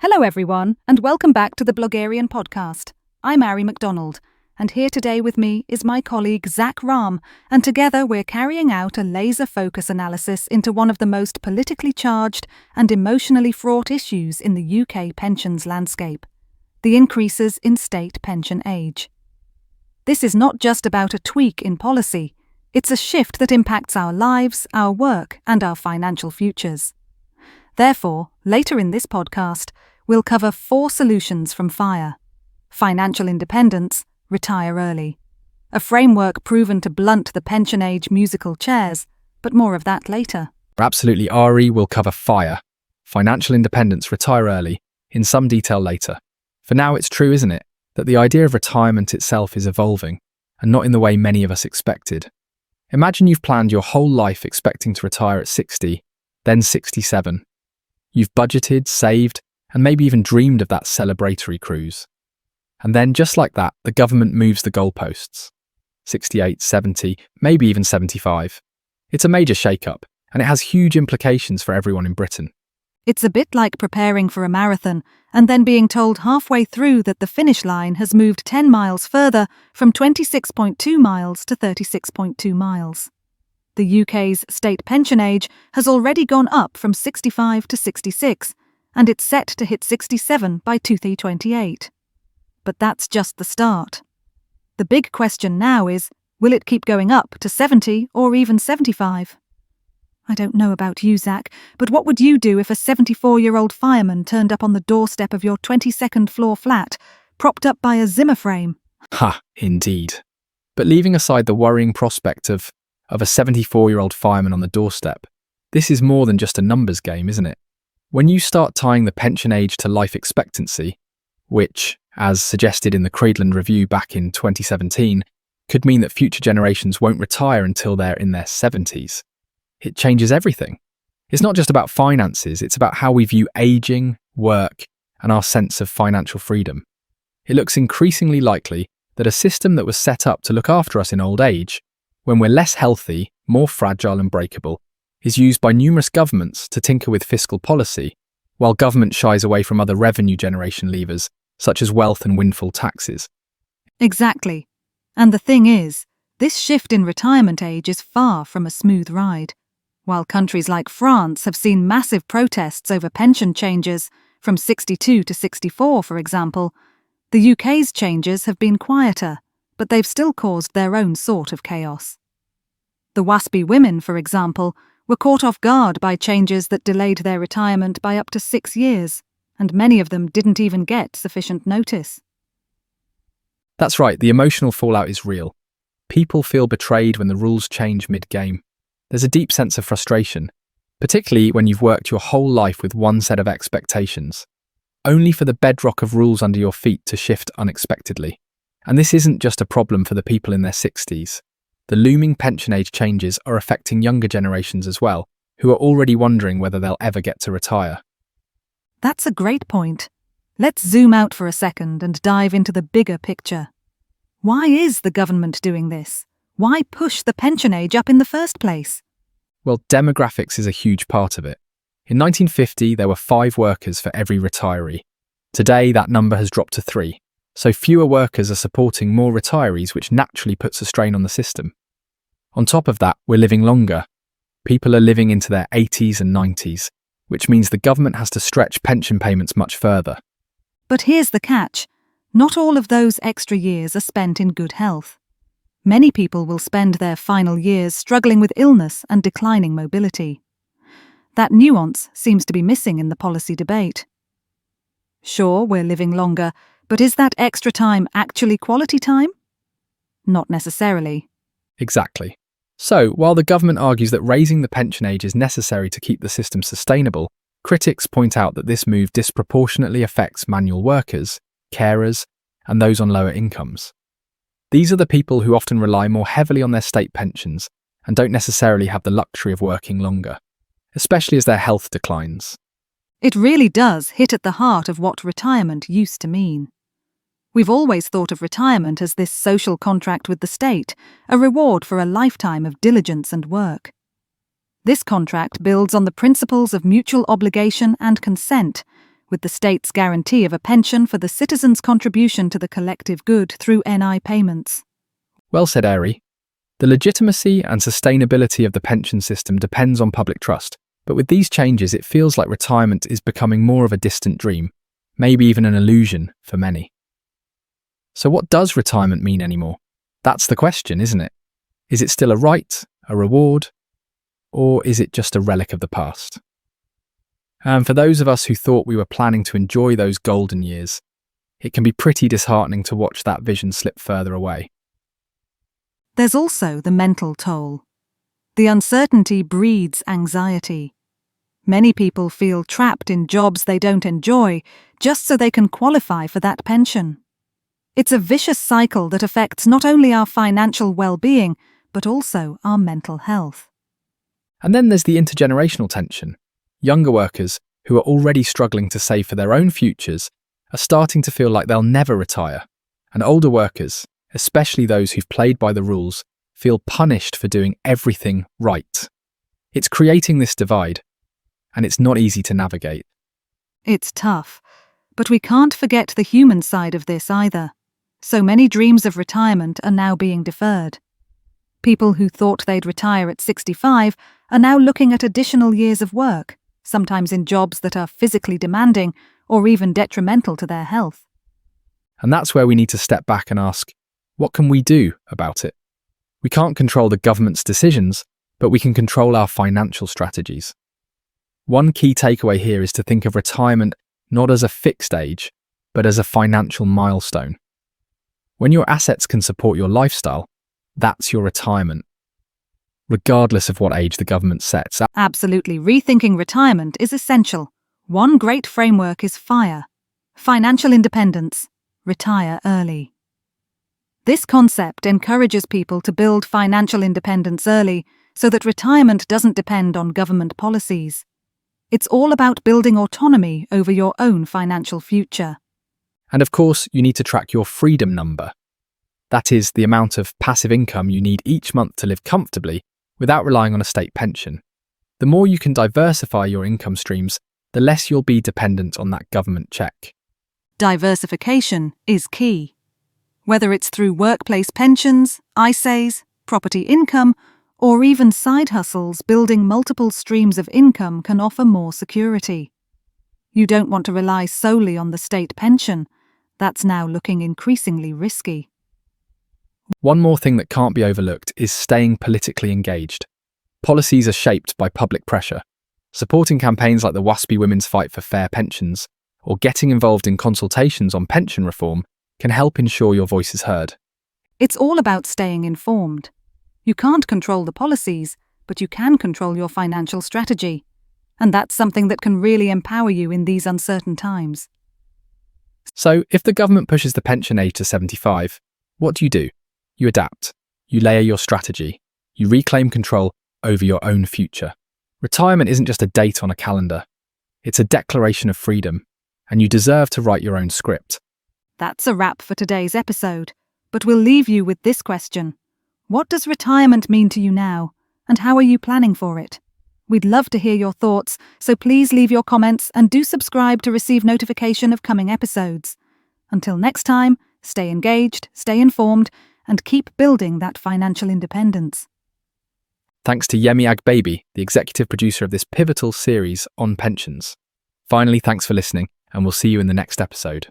Hello everyone, and welcome back to the Bloggerian podcast. I'm Ari McDonald, and here today with me is my colleague Zach Rahm, and together we're carrying out a laser focus analysis into one of the most politically charged and emotionally fraught issues in the UK pensions landscape: the increases in state pension age. This is not just about a tweak in policy, it's a shift that impacts our lives, our work, and our financial futures. Therefore, later in this podcast, we'll cover 4 solutions from FIRE: financial independence, retire early, a framework proven to blunt the pension age musical chairs, but more of that later. Absolutely, Ari will cover FIRE, financial independence, retire early, in some detail later. For now, it's true, isn't it, that the idea of retirement itself is evolving, and not in the way many of us expected. Imagine you've planned your whole life expecting to retire at 60, then 67. You've budgeted, saved, and maybe even dreamed of that celebratory cruise. And then, just like that, the government moves the goalposts. 68, 70, maybe even 75. It's a major shake-up, and it has huge implications for everyone in Britain. It's a bit like preparing for a marathon and then being told halfway through that the finish line has moved 10 miles further from 26.2 miles to 36.2 miles. The UK's state pension age has already gone up from 65 to 66, and it's set to hit 67 by 2028. But that's just the start. The big question now is, will it keep going up to 70 or even 75? I don't know about you, Zach, but what would you do if a 74-year-old fireman turned up on the doorstep of your 22nd floor flat, propped up by a Zimmer frame? Ha, indeed. But leaving aside the worrying prospect of a 74-year-old fireman on the doorstep, this is more than just a numbers game, isn't it? When you start tying the pension age to life expectancy, which, as suggested in the Cradland Review back in 2017, could mean that future generations won't retire until they're in their 70s, it changes everything. It's not just about finances, it's about how we view aging, work, and our sense of financial freedom. It looks increasingly likely that a system that was set up to look after us in old age, when we're less healthy, more fragile and breakable, is used by numerous governments to tinker with fiscal policy, while government shies away from other revenue generation levers, such as wealth and windfall taxes. Exactly. And the thing is, this shift in retirement age is far from a smooth ride. While countries like France have seen massive protests over pension changes, from 62 to 64, for example, the UK's changes have been quieter, but they've still caused their own sort of chaos. The WASPy women, for example, were caught off guard by changes that delayed their retirement by up to 6 years, and many of them didn't even get sufficient notice. That's right, the emotional fallout is real. People feel betrayed when the rules change mid-game. There's a deep sense of frustration, particularly when you've worked your whole life with one set of expectations, only for the bedrock of rules under your feet to shift unexpectedly. And this isn't just a problem for the people in their 60s. The looming pension age changes are affecting younger generations as well, who are already wondering whether they'll ever get to retire. That's a great point. Let's zoom out for a second and dive into the bigger picture. Why is the government doing this? Why push the pension age up in the first place? Well, demographics is a huge part of it. In 1950, there were 5 workers for every retiree. Today, that number has dropped to 3. So fewer workers are supporting more retirees, which naturally puts a strain on the system. On top of that, we're living longer. People are living into their 80s and 90s, which means the government has to stretch pension payments much further. But here's the catch. Not all of those extra years are spent in good health. Many people will spend their final years struggling with illness and declining mobility. That nuance seems to be missing in the policy debate. Sure, we're living longer, but is that extra time actually quality time? Not necessarily. Exactly. So, while the government argues that raising the pension age is necessary to keep the system sustainable, critics point out that this move disproportionately affects manual workers, carers, and those on lower incomes. These are the people who often rely more heavily on their state pensions and don't necessarily have the luxury of working longer, especially as their health declines. It really does hit at the heart of what retirement used to mean. We've always thought of retirement as this social contract with the state, a reward for a lifetime of diligence and work. This contract builds on the principles of mutual obligation and consent, with the state's guarantee of a pension for the citizens' contribution to the collective good through NI payments. Well said, Ari. The legitimacy and sustainability of the pension system depends on public trust, but with these changes it feels like retirement is becoming more of a distant dream, maybe even an illusion for many. So what does retirement mean anymore? That's the question, isn't it? Is it still a right, a reward, or is it just a relic of the past? And for those of us who thought we were planning to enjoy those golden years, it can be pretty disheartening to watch that vision slip further away. There's also the mental toll. The uncertainty breeds anxiety. Many people feel trapped in jobs they don't enjoy just so they can qualify for that pension. It's a vicious cycle that affects not only our financial well-being, but also our mental health. And then there's the intergenerational tension. Younger workers, who are already struggling to save for their own futures, are starting to feel like they'll never retire. And older workers, especially those who've played by the rules, feel punished for doing everything right. It's creating this divide, and it's not easy to navigate. It's tough, but we can't forget the human side of this either. So many dreams of retirement are now being deferred. People who thought they'd retire at 65 are now looking at additional years of work, sometimes in jobs that are physically demanding or even detrimental to their health. And that's where we need to step back and ask, what can we do about it? We can't control the government's decisions, but we can control our financial strategies. One key takeaway here is to think of retirement not as a fixed age, but as a financial milestone. When your assets can support your lifestyle, that's your retirement, regardless of what age the government sets. Absolutely, rethinking retirement is essential. One great framework is FIRE, financial independence, retire early. This concept encourages people to build financial independence early so that retirement doesn't depend on government policies. It's all about building autonomy over your own financial future. And of course, you need to track your freedom number. That is, the amount of passive income you need each month to live comfortably without relying on a state pension. The more you can diversify your income streams, the less you'll be dependent on that government check. Diversification is key. Whether it's through workplace pensions, ISAs, property income, or even side hustles, building multiple streams of income can offer more security. You don't want to rely solely on the state pension. That's now looking increasingly risky. One more thing that can't be overlooked is staying politically engaged. Policies are shaped by public pressure. Supporting campaigns like the WASPy Women's Fight for Fair Pensions or getting involved in consultations on pension reform can help ensure your voice is heard. It's all about staying informed. You can't control the policies, but you can control your financial strategy. And that's something that can really empower you in these uncertain times. So, if the government pushes the pension age to 75, what do? You adapt. You layer your strategy. You reclaim control over your own future. Retirement isn't just a date on a calendar. It's a declaration of freedom, and you deserve to write your own script. That's a wrap for today's episode, but we'll leave you with this question. What does retirement mean to you now, and how are you planning for it? We'd love to hear your thoughts, so please leave your comments and do subscribe to receive notification of coming episodes. Until next time, stay engaged, stay informed, and keep building that financial independence. Thanks to Yemi Agbaby, the executive producer of this pivotal series on pensions. Finally, thanks for listening, and we'll see you in the next episode.